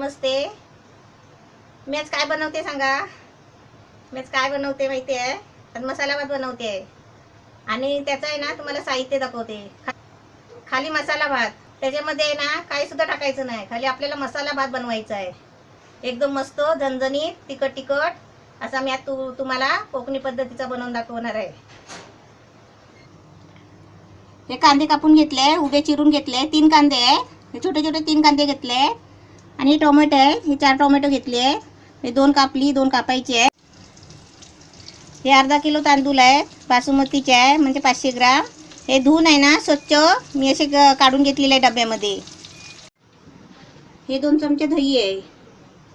नमस्ते. मी आज काय बनवते सांगा. मी आज काय बनवते माहिती आहे. आज मसाला भात बनवते आहे आणि त्याचं आहे ना तुम्हाला साहित्य दाखवते. खाली मसाला भात, त्याच्यामध्ये आहे ना काही सुद्धा टाकायचं नाही. खाली आपल्याला मसाला भात बनवायचा आहे. एकदम मस्त झणझणीत तिखट तिखट असा मी आज तुम्हाला कोकणी पद्धतीचा बनवून दाखवणार आहे. हे कांदे कापून घेतले, उभे चिरून घेतले. 3 कांदे आहेत. हे छोटे छोटे 3 कांदे घेतले आणि टोमॅटो आहे. हे 4 टोमॅटो घेतले. हे 2 कापली, 2 कापायचे आहे. हे अर्धा किलो तांदूळ आहे, बासमतीचे आहे, म्हणजे 500 ग्राम. हे धुवून आहे ना स्वच्छ मी असे काढून घेतलेले आहे डब्यामध्ये. हे 2 चमचे दही आहे.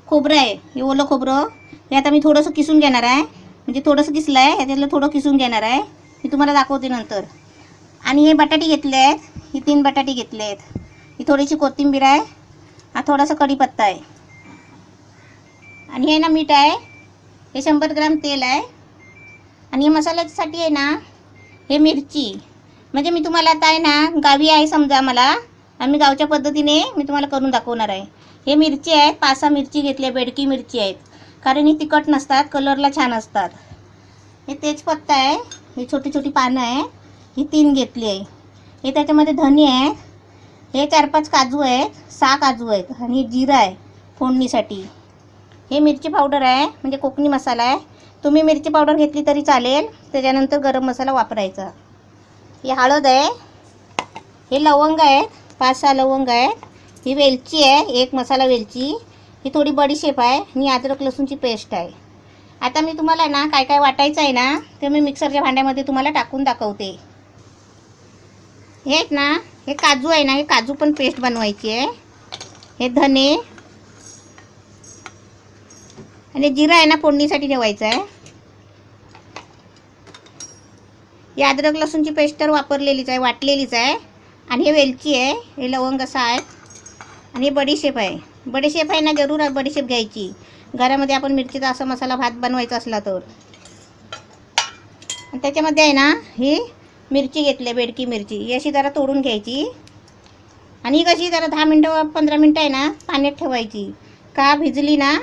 खोबरं आहे, हे ओलं खोबरं. हे आता मी थोडंसं किसून घेणार आहे, म्हणजे थोडंसं किसलं आहे, ह्याच्यातलं थोडं किसून घेणार आहे. मी तुम्हाला दाखवते नंतर. आणि हे बटाटे घेतले आहेत. ही 3 बटाटे घेतले आहेत. ही थोडीशी कोथिंबीर आहे. हा थोडासा कढीपत्ता आहे. आणि हे ना मीठ आहे. हे 100 ग्राम तेल आहे. आणि हे मसाल्यासाठी आहे ना हे मिरची, म्हणजे मी तुम्हाला आता आहे ना गावी आहे समजा मला, आम्ही गावच्या पद्धतीने मी तुम्हाला करून दाखवणार आहे. हे मिरची आहेत, 5-6 मिरची घेतली आहे, बेडकी मिरची आहेत, कारण ही तिखट नसतात, कलरला छान असतात. हे तेजपत्ता आहे. ही छोटी छोटी पानं आहे. ही 3 घेतली आहे. हे त्याच्यामध्ये धने आहेत. हे 4-5 काजू आहेत, 6 काजू आहेत. आणि हे जिरं आहे फोडणीसाठी. हे मिरची पावडर आहे, म्हणजे कोकणी मसाला आहे. तुम्ही मिरची पावडर घेतली तरी चालेल. त्याच्यानंतर गरम मसाला वापरायचा. ही हळद आहे. हे लवंग आहेत, 5-6 लवंग आहेत. ही वेलची आहे, 1 मसाला वेलची. ही थोडी बडीशेप आहे आणि अद्रक लसूणची पेस्ट आहे. आता मी तुम्हाला ना काय काय वाटायचं आहे ना ते मी मिक्सरच्या भांड्यामध्ये तुम्हाला टाकून दाखवते. हे आहेत ना, हे काजू आहे ना, हे काजू पण पेस्ट बनवायची आहे. हे धने आणि जिरं आहे ना फोडणीसाठी ठेवायचं आहे. ही अद्रक लसूणची पेस्ट तर वापरलेलीच आहे, वाटलेलीच आहे. आणि हे वेलची आहे, हे लवंग असा आहे. आणि हे बडीशेप आहे. बडीशेप आहे ना, जरूर बडीशेप घ्यायची घरामध्ये आपण मिरचीचा असा मसाला भात बनवायचा असला तर. आणि त्याच्यामध्ये आहे ना ही मिरची घेतली, बेडकी मिरची. ही अशी जरा तोडून घ्यायची आणि ही कशी जरा 10 मिनटं 15 मिनटं आहे ना पाण्यात ठेवायची. का भिजली ना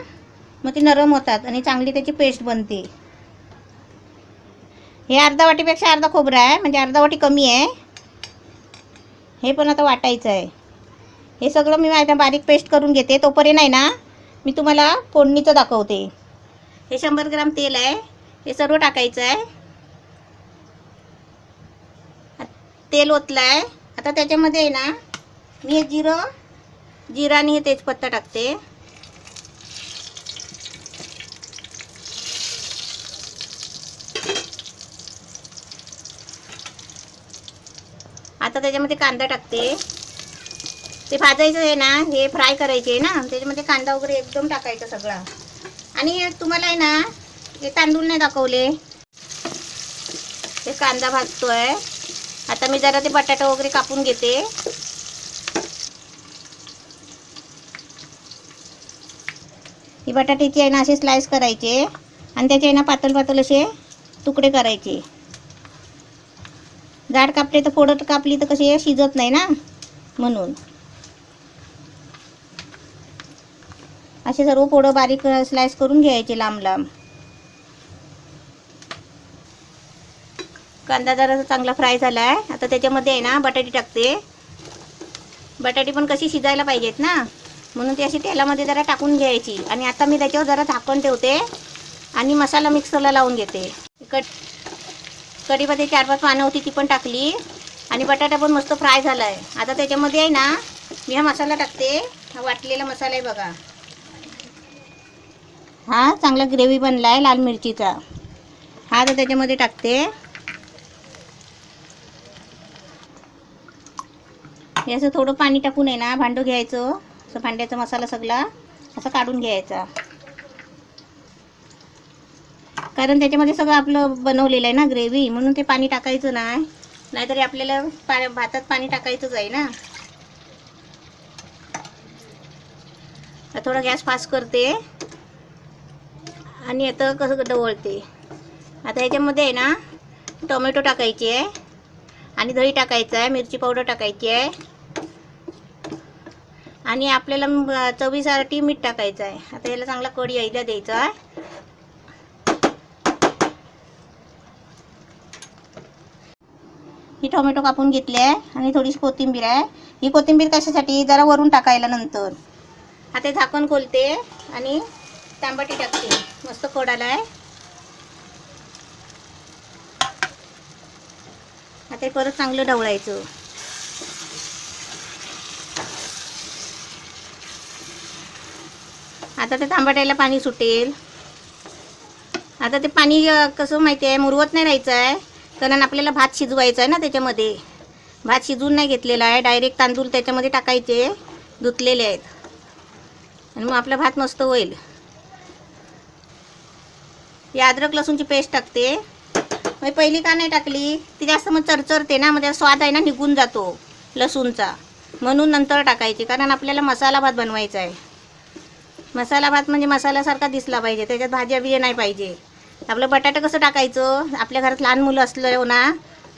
मग ती नरम होतात आणि चांगली त्याची पेस्ट बनते. हे अर्धा वाटीपेक्षा अर्धा खोबरं आहे, म्हणजे अर्धा वाटी कमी आहे. हे पण आता वाटायचं आहे. हे सगळं मी आता बारीक पेस्ट करून घेते. तोपर्यंत आहे ना मी तुम्हाला फोडणीचं दाखवते. हे 100 ग्राम तेल आहे, हे सर्व टाकायचं आहे. तेल ओतलं आहे. आता त्याच्यामध्ये आहे ना मी हे जिरं आणि हे तेजपत्ता टाकते. आता त्याच्यामध्ये कांदा टाकते. ते भाजायचं आहे ना, हे फ्राय करायचे आहे ना, त्याच्यामध्ये कांदा वगैरे एकदम टाकायचा सगळा. आणि तुम्हाला आहे ना हे तांदूळ नाही दाखवले. हे कांदा भाजतोय. आता मी जरा ते बटाटा वगैरे कापून घेते. ही बटाट्याची आहे ना असे स्लाइस करायचे आणि त्याचे आहे ना पातळ पातळ असे तुकडे करायचे. जाड कापले तर फोडत कापली तर कशी शिजत नाही ना, म्हणून असे सर्व फोडं बारीक स्लाइस करून घ्यायचे लांब लांब. कांदा जरा चांगला फ्राय झाला आहे. आता त्याच्यामध्ये आहे ना बटाटी टाकते. बटाटी पण कशी शिजायला पाहिजेत ना, म्हणून ती अशी तेलामध्ये जरा टाकून घ्यायची. आणि आता मी त्याच्यावर जरा झाकण ठेवते आणि मसाला मिक्सरला लावून घेते. कढीमध्ये 4-5 पानं होती, ती पण टाकली. आणि बटाटा पण मस्त फ्राय झाला आहे. आता त्याच्यामध्ये आहे ना मी हा मसाला टाकते. हा वाटलेला मसाला आहे बघा. हा चांगला ग्रेव्ही बनला आहे लाल मिरचीचा. हा तर त्याच्यामध्ये टाकते. हे असं थोडं पाणी टाकून आहे ना भांडं घ्यायचं. असं भांड्याचा मसाला सगळा असं काढून घ्यायचा, कारण त्याच्यामध्ये सगळं आपलं बनवलेलं आहे ना ग्रेव्ही, म्हणून ते पाणी टाकायचं नाही. नाहीतरी आपल्याला भातात पाणी टाकायचंच आहे ना. थोडा गॅस फास्ट करते आणि आता कसं ढवळते. आता ह्याच्यामध्ये आहे ना टोमॅटो टाकायचे आहे आणि दही टाकायचं आहे, मिरची पावडर टाकायची आहे आणि आपल्याला चवीसाठी मीठ टाकायचं आहे. आता याला चांगला कढी यायला द्यायचा आहे. ही टोमॅटो कापून घेतली आहे आणि थोडीशी कोथिंबीर आहे. ही कोथिंबीर कशासाठी, जरा वरून टाकायला नंतर. आता झाकण खोलते आणि तांबटी टाकते. मस्त कढ आलाय. आता परत चांगलं ढवळायचं. आता ते तांबट्याला पाणी सुटेल. आता ते पाणी कसं माहिती आहे, मुरवत नाही राहायचं आहे, कारण आपल्याला भात शिजवायचा आहे ना. त्याच्यामध्ये भात शिजवून नाही घेतलेला आहे, डायरेक्ट तांदूळ त्याच्यामध्ये टाकायचे, धुतलेले आहेत, आणि मग आपला भात मस्त होईल. ही अद्रक लसूणची पेस्ट टाकते. मग पहिली का नाही टाकली, ती जास्त मग चरचरते ना, म्हणजे स्वाद आहे ना निघून जातो लसूणचा, म्हणून नंतर टाकायची. कारण आपल्याला मसाला भात बनवायचा आहे. मसाला भात म्हणजे मसाल्यासारखा दिसला पाहिजे, त्याच्यात भाज्या बिया नाही पाहिजे. आपलं बटाटा कसं टाकायचं, आपल्या घरात लहान मुलं असलं ना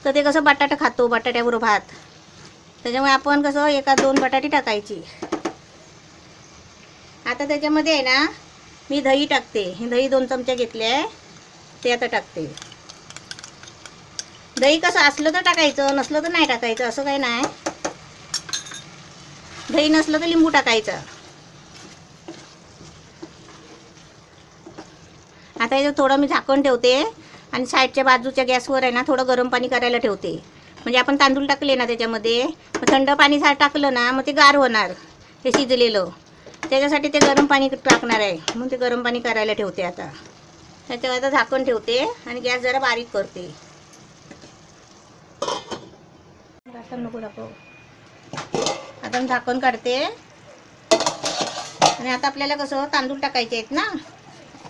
तर ते कसं बटाटा खातो, बटाट्याबरोबर भात. त्याच्यामुळे आपण कसं 1-2 बटाटी टाकायची. आता त्याच्यामध्ये आहे ना मी दही टाकते. हे दही 2 चमचे घेतले आहे, ते आता टाकते. दही कसं असलं तर टाकायचं, नसलं तर नाही टाकायचं, असं काही नाही. दही नसलं तर लिंबू टाकायचं. आता याचं थोडं मी झाकण ठेवते आणि साईडच्या बाजूच्या गॅसवर आहे ना थोडं गरम पाणी करायला ठेवते. म्हणजे आपण तांदूळ टाकले ना त्याच्यामध्ये, मग थंड पाणी टाकलं ना मग ते गार होणार, ते शिजलेलं. त्याच्यासाठी ते गरम पाणी टाकणार आहे, मग ते गरम पाणी करायला ठेवते. आता त्याच्यावर आता झाकण ठेवते आणि गॅस जरा बारीक करते. नको टाकू. आता मी झाकण काढते आणि आता आपल्याला कसं तांदूळ टाकायचे आहेत ना.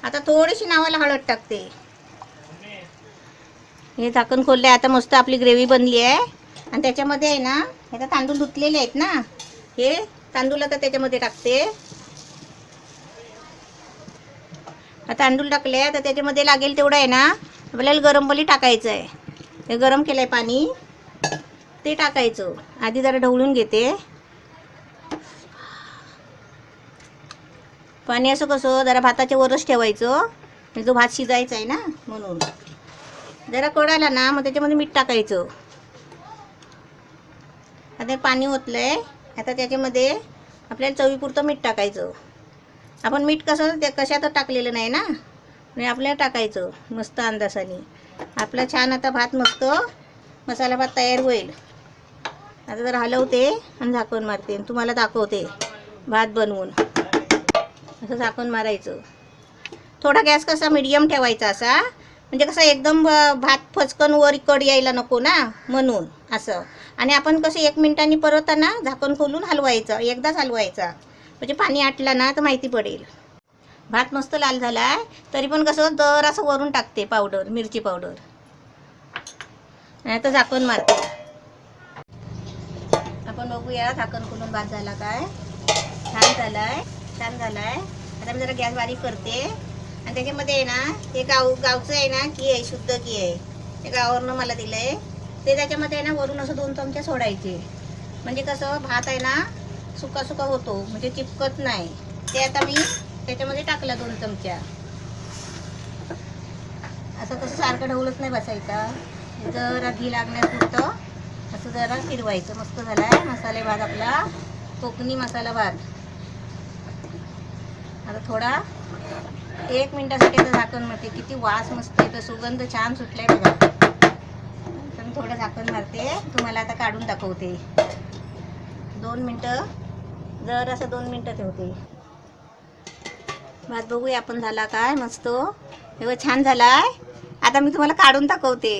आता थोडीशी नावाला हळद टाकते. हे झाकण खोलले. आता मस्त आपली ग्रेव्ही बनली आहे. आणि त्याच्यामध्ये आहे ना आता तांदूळ धुतलेले आहेत ना, हे तांदूळ आता त्याच्यामध्ये टाकते. आता तांदूळ टाकले, तर त्याच्यामध्ये लागेल तेवढं आहे ना आपल्याला गरम पाणी टाकायचं आहे. हे गरम केलंय पाणी, ते टाकायचं. आधी जरा ढवळून घेते. पाणी असं कसं जरा भाताच्या वरच ठेवायचं, म्हणजे जो भात शिजायचा आहे ना, म्हणून. जरा कढाला ना मग त्याच्यामध्ये मीठ टाकायचं. आता पाणी ओतलंय, आता त्याच्यामध्ये आपल्याला चवीपुरतं मीठ टाकायचं. आपण मीठ कसं ते कशात टाकलेलं नाही ना, म्हणजे आपल्याला टाकायचं मस्त अंदाजाने. आपला छान आता भात मस्त मसाला भात तयार होईल. आता जरा हलवते आणि झाकण मारते, तुम्हाला दाखवते भात बनवून. असं झाकण मारायचं. थोडा गॅस कसा मीडियम ठेवायचा असा, म्हणजे कसं एकदम भात फचकन वर कड यायला नको ना, म्हणून असं. आणि आपण कसं 1 मिनिटांनी परत ना झाकण खोलून हलवायचं, एकदाच हलवायचा, म्हणजे पाणी आटलं ना तर माहिती पडेल. भात मस्त लाल झाला आहे, तरी पण कसं दर असं वरून टाकते पावडर, मिरची पावडर. आता झाकण मारते. आपण बघूया झाकण खोलून भात झाला काय. छान झालाय, छान झालाय. आता मी जरा गॅस बारीक करते आणि त्याच्यामध्ये आहे ना हे गावचं आहे ना की आहे, शुद्ध की आहे, ते गावावरनं मला दिलं आहे. ते त्याच्यामध्ये आहे ना वरून असं 2 चमचे सोडायचे, म्हणजे कसं भात आहे ना सुका सुका होतो, म्हणजे चिपकत नाही. ते आता मी त्याच्यामध्ये टाकलं 2 चमच्या. असं कसं सारखं ढवलत नाही बसायचा, जरा घी लागण्यापुरतं असं जरा फिरवायचं. मस्त झाला आहे मसाले भात आपला, कोकणी मसाला भात. आता थोडा 1 मिनिटासाठी आता झाकण मारते. किती वास मस्त येतो, सुगंध छान सुटलाय बघा. तर मी थोडं झाकण मारते, तुम्हाला आता काढून दाखवते. 2 मिनटं, जर असं 2 मिनटं ठेवते. भात बघूया आपण झाला काय. मस्त हे छान झालाय. आता मी तुम्हाला काढून दाखवते.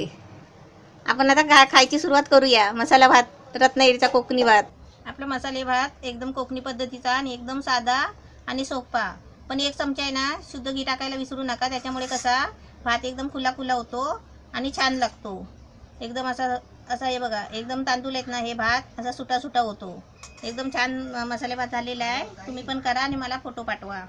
आपण आता खायची सुरुवात करूया. मसाला भात, रत्नागिरीचा कोकणी भात. आपला मसाले भात एकदम कोकणी पद्धतीचा आणि एकदम साधा आणि सोपा. पण 1 चमचा आहे ना शुद्ध घी टाकायला विसरू नका, त्याच्यामुळे कसा भात एकदम फुला फुला होतो आणि छान लागतो. एकदम असा हे बघा, एकदम तांदूळ आहेत ना, हे भात असा सुटा सुटा होतो. एकदम छान मसाले भात झालेला आहे. तुम्ही पण करा आणि मला फोटो पाठवा.